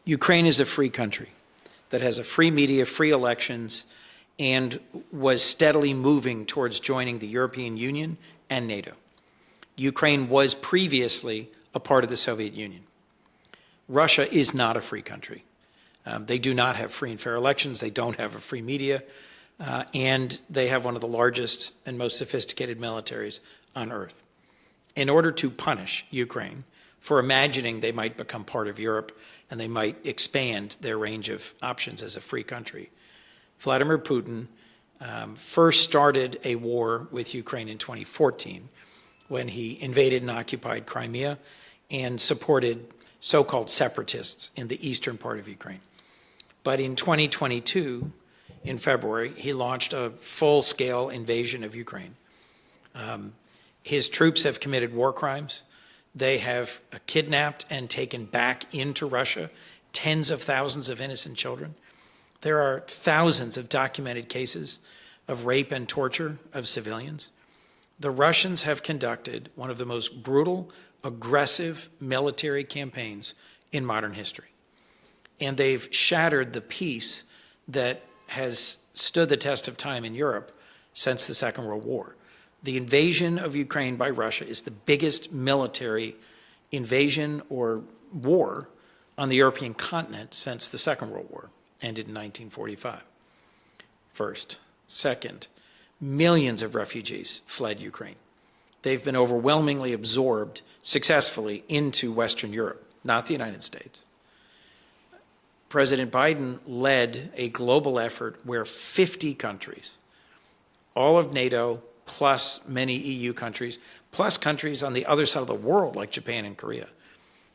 Ukraine is a free country that has a free media, free elections, and was steadily moving towards joining the European Union and NATO. Ukraine was previously a part of the Soviet Union. Russia is not a free country. They do not have free and fair elections. They don't have a free media. And they have one of the largest and most sophisticated militaries on earth. In order to punish Ukraine for imagining they might become part of Europe and they might expand their range of options as a free country, Vladimir Putin first started a war with Ukraine in 2014 when he invaded and occupied Crimea and supported so-called separatists in the eastern part of Ukraine. But in 2022, in February, he launched a full-scale invasion of Ukraine. His troops have committed war crimes. They have kidnapped and taken back into Russia tens of thousands of innocent children. There are thousands of documented cases of rape and torture of civilians. The Russians have conducted one of the most brutal, aggressive military campaigns in modern history. And they've shattered the peace that has stood the test of time in Europe since the Second World War. The invasion of Ukraine by Russia is the biggest military invasion or war on the European continent since the Second World War, ended in 1945. First. Second, millions of refugees fled Ukraine. They've been overwhelmingly absorbed successfully into Western Europe, not the United States. President Biden led a global effort where 50 countries, all of NATO, plus many EU countries, plus countries on the other side of the world like Japan and Korea,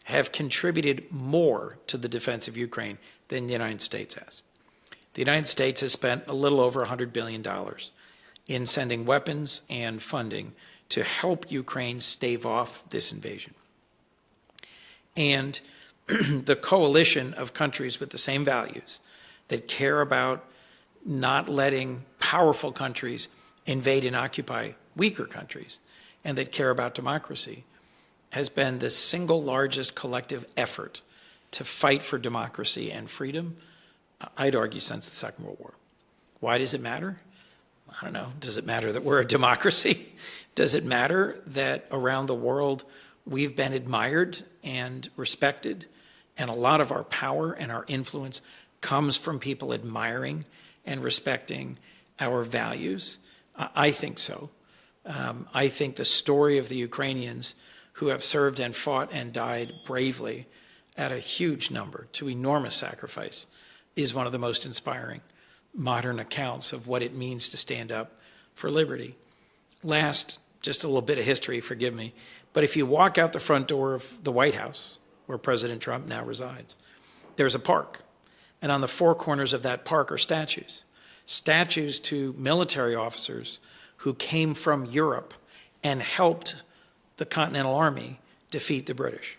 have contributed more to the defense of Ukraine than the United States has. The United States has spent a little over $100 billion in sending weapons and funding to help Ukraine stave off this invasion. And the coalition of countries with the same values that care about not letting powerful countries invade and occupy weaker countries and that care about democracy has been the single largest collective effort to fight for democracy and freedom, I'd argue, since the Second World War. Why does it matter? I don't know. Does it matter that we're a democracy? Does it matter that around the world we've been admired and respected, and a lot of our power and our influence comes from people admiring and respecting our values? I think so. I think the story of the Ukrainians who have served and fought and died bravely at a huge number to enormous sacrifice is one of the most inspiring modern accounts of what it means to stand up for liberty. Last, just a little bit of history, forgive me, but if you walk out the front door of the White House, where President Trump now resides, there's a park. And on the four corners of that park are statues. Statues to military officers who came from Europe and helped the Continental Army defeat the British.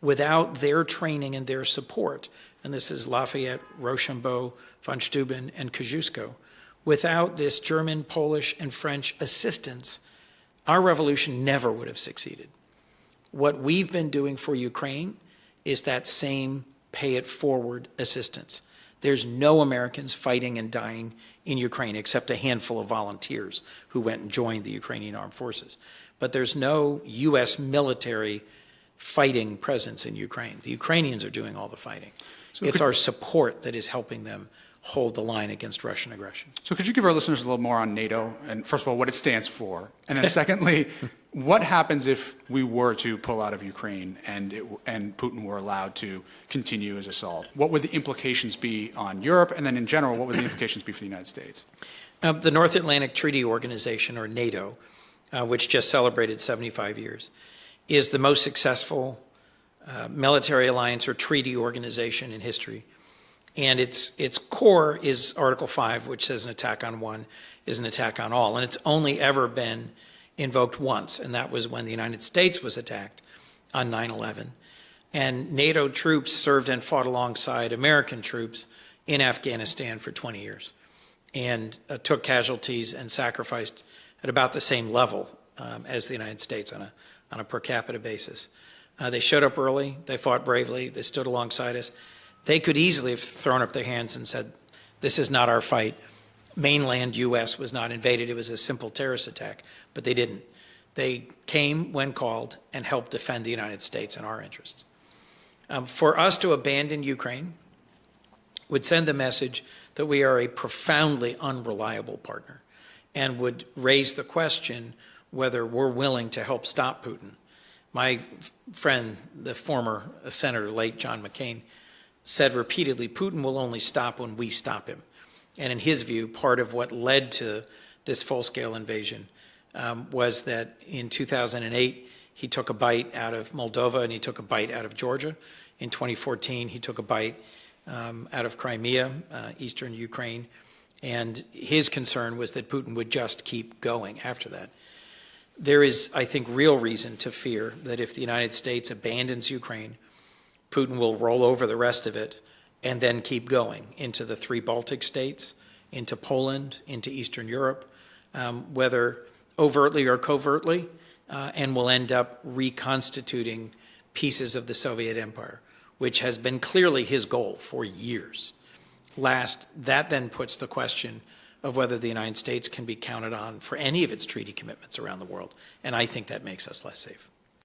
Without their training and their support, and this is Lafayette, Rochambeau, von Steuben, and Kosciuszko, without this German, Polish, and French assistance, our revolution never would have succeeded. What we've been doing for Ukraine is that same pay-it-forward assistance. There's no Americans fighting and dying in Ukraine except a handful of volunteers who went and joined the Ukrainian armed forces. But there's no U.S. military fighting presence in Ukraine. The Ukrainians are doing all the fighting. So it's our support that is helping them hold the line against Russian aggression. So could you give our listeners a little more on NATO, and first of all, what it stands for? And then secondly, what happens if we were to pull out of Ukraine and Putin were allowed to continue his assault? What would the implications be on Europe? And then in general, what would the implications be for the United States? The North Atlantic Treaty Organization, or NATO, which just celebrated 75 years, is the most successful military alliance or treaty organization in history. And its core is Article 5, which says an attack on one is an attack on all. And it's only ever been invoked once, and that was when the United States was attacked on 9/11. And NATO troops served and fought alongside American troops in Afghanistan for 20 years and took casualties and sacrificed at about the same level as the United States on a per capita basis. They showed up early, they fought bravely, they stood alongside us. They could easily have thrown up their hands and said, this is not our fight. Mainland U.S. was not invaded. It was a simple terrorist attack, but they didn't. They came when called and helped defend the United States and our interests. For us to abandon Ukraine would send the message that we are a profoundly unreliable partner and would raise the question whether we're willing to help stop Putin. My friend, the former Senator, late John McCain, said repeatedly, Putin will only stop when we stop him. And in his view, part of what led to this full-scale invasion was that in 2008, he took a bite out of Moldova and he took a bite out of Georgia. In 2014, he took a bite out of Crimea, eastern Ukraine. And his concern was that Putin would just keep going after that. There is, I think, real reason to fear that if the United States abandons Ukraine, Putin will roll over the rest of it and then keep going into the 3 Baltic states, into Poland, into Eastern Europe, whether overtly or covertly, and will end up reconstituting pieces of the Soviet Empire, which has been clearly his goal for years. Last, that then puts the question of whether the United States can be counted on for any of its treaty commitments around the world, and I think that makes us less safe.